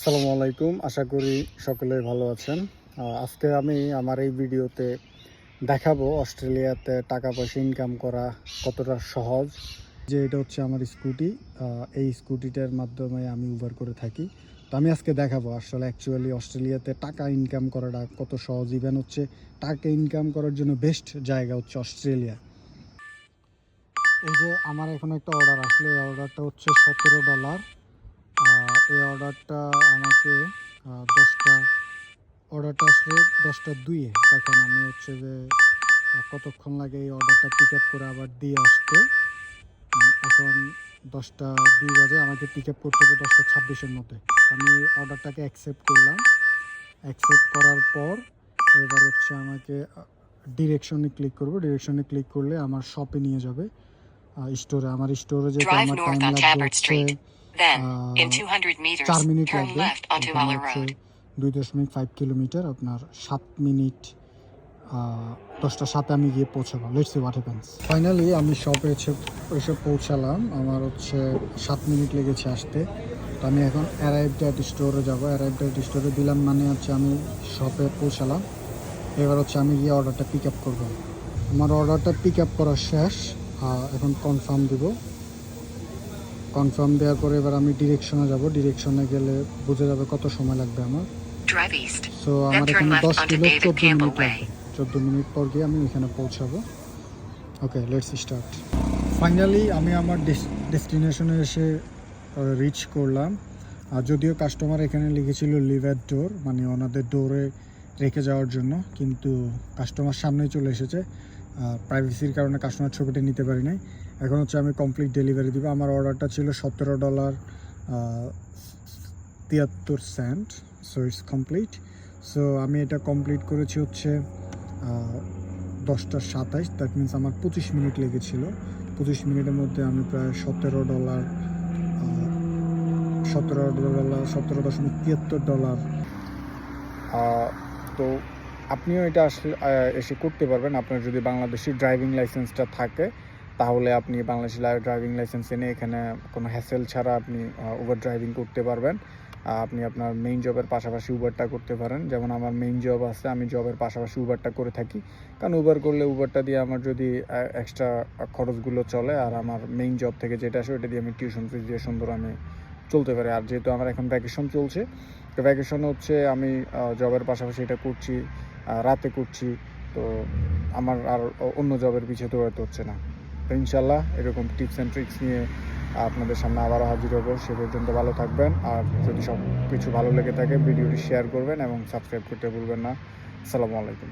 আসসালামু আলাইকুম, আশা করি সকলে ভালো আছেন। আজকে আমি আমার এই ভিডিওতে দেখাবো অস্ট্রেলিয়াতে টাকা পয়সা ইনকাম করা কতটা সহজ। যে এটা হচ্ছে আমার স্কুটি, এই স্কুটিটার মাধ্যমে আমি উবার করে থাকি। তো আমি আজকে দেখাবো আসলে অ্যাকচুয়ালি অস্ট্রেলিয়াতে টাকা ইনকাম করাটা কত সহজ। ইভেন হচ্ছে টাকা ইনকাম করার জন্য বেস্ট জায়গা হচ্ছে অস্ট্রেলিয়া। এই যে আমার এখন একটা অর্ডার আসলে, এই অর্ডারটা হচ্ছে $17। এই অর্ডারটা আমাকে 10টা অর্ডারটা আসলে 10টা 2-এ দেখেন। আমি হচ্ছে যে কতক্ষণ লাগে এই অর্ডারটা পিক আপ করে আবার দিয়ে আসতে। এখন 10টা 2 বাজে, আমাকে পিক আপ করতে হবে 10টা 26-এর মধ্যে। আমি অর্ডারটাকে অ্যাকসেপ্ট করলাম। অ্যাকসেপ্ট করার পর এবার হচ্ছে আমাকে ডিরেকশনে ক্লিক করব। ডিরেকশনে ক্লিক করলে আমার শপে নিয়ে যাবে, স্টোরে। আমার স্টোরে যেতে আমার টাইম লাগবে হচ্ছে 4 মিনিট লাগবে। এখানে হচ্ছে 2.5 কিলোমিটার, আপনার 7 মিনিট। 10টা 7-এ আমি গিয়ে পৌঁছাবো। Let's see what happens. Finally আমি শপে এসে পৌঁছালাম। আমার হচ্ছে 7 মিনিট লেগেছে আসতে। তো আমি এখন অ্যারাইভড অ্যাট স্টোরে যাবো। অ্যারাইভড অ্যাট স্টোরে দিলাম মানে হচ্ছে আমি শপে পৌঁছালাম। এবার হচ্ছে আমি গিয়ে অর্ডারটা পিক আপ করবো। আমার অর্ডারটা পিক আপ করা শেষ। এখন কনফার্ম দিব। কনফার্ম দেওয়ার পরে এবার আমি ডিরেকশনে যাব। ডিরেকশনে গেলে বোঝা যাবে কত সময় লাগবে আমার। সো আমার এখানে 10 কিলো 14 মিনিট লাগবে। 14 মিনিট পর গিয়ে আমি এখানে পৌঁছাবো। ওকে, লেটস স্টার্ট। ফাইনালি আমি আমার ডেস্টিনেশনে এসে রিচ করলাম। আর যদিও কাস্টমার এখানে লিখেছিল লিভ অ্যাট ডোর, মানে ওনাদের ডোরে রেখে যাওয়ার জন্য, কিন্তু কাস্টমার সামনেই চলে এসেছে। প্রাইভেসির কারণে কাস্টমার ছবিটা নিতে পারি নাই। এখন হচ্ছে আমি কমপ্লিট ডেলিভারি দিব। আমার অর্ডারটা ছিল $17.73। So it's complete. সো আমি এটা কমপ্লিট করেছি হচ্ছে 10টা 27। দ্যাট মিনস আমার 25 মিনিট লেগেছিল। 25 মিনিটের মধ্যে আমি প্রায় $17.73। তো আপনিও এটা আসলে এসে করতে পারবেন। আপনার যদি বাংলাদেশি ড্রাইভিং লাইসেন্সটা থাকে, তাহলে আপনি বাংলাদেশি ড্রাইভিং লাইসেন্স এনে এখানে কোনো হ্যাসেল ছাড়া আপনি উবার ড্রাইভিং করতে পারবেন। আপনি আপনার মেইন জবের পাশাপাশি উবারটা করতে পারেন। যেমন আমার মেইন জব আছে, আমি জবের পাশাপাশি উবারটা করে থাকি। কারণ উবার করলে উবারটা দিয়ে আমার যদি এক্সট্রা খরচগুলো চলে, আর আমার মেইন জব থেকে যেটা আসে ওটা দিয়ে আমি টিউশন ফিস দিয়ে সুন্দর আমি চলতে পারি। আর যেহেতু আমার এখন ভ্যাকেশন চলছে, তো ভ্যাকেশন হচ্ছে আমি জবের পাশাপাশি এটা করছি, রাতে করছি। তো আমার আর অন্য জবের পিছিয়ে দৌড়াতে হচ্ছে না। তো ইনশাল্লাহ এরকম টিপস অ্যান্ড ট্রিক্স নিয়ে আপনাদের সামনে আবারও হাজির হবো। সে পর্যন্ত ভালো থাকবেন। আর যদি সব কিছু ভালো লেগে থাকে ভিডিওটি শেয়ার করবেন এবং সাবস্ক্রাইব করতে ভুলবেন না। আসসালামু আলাইকুম।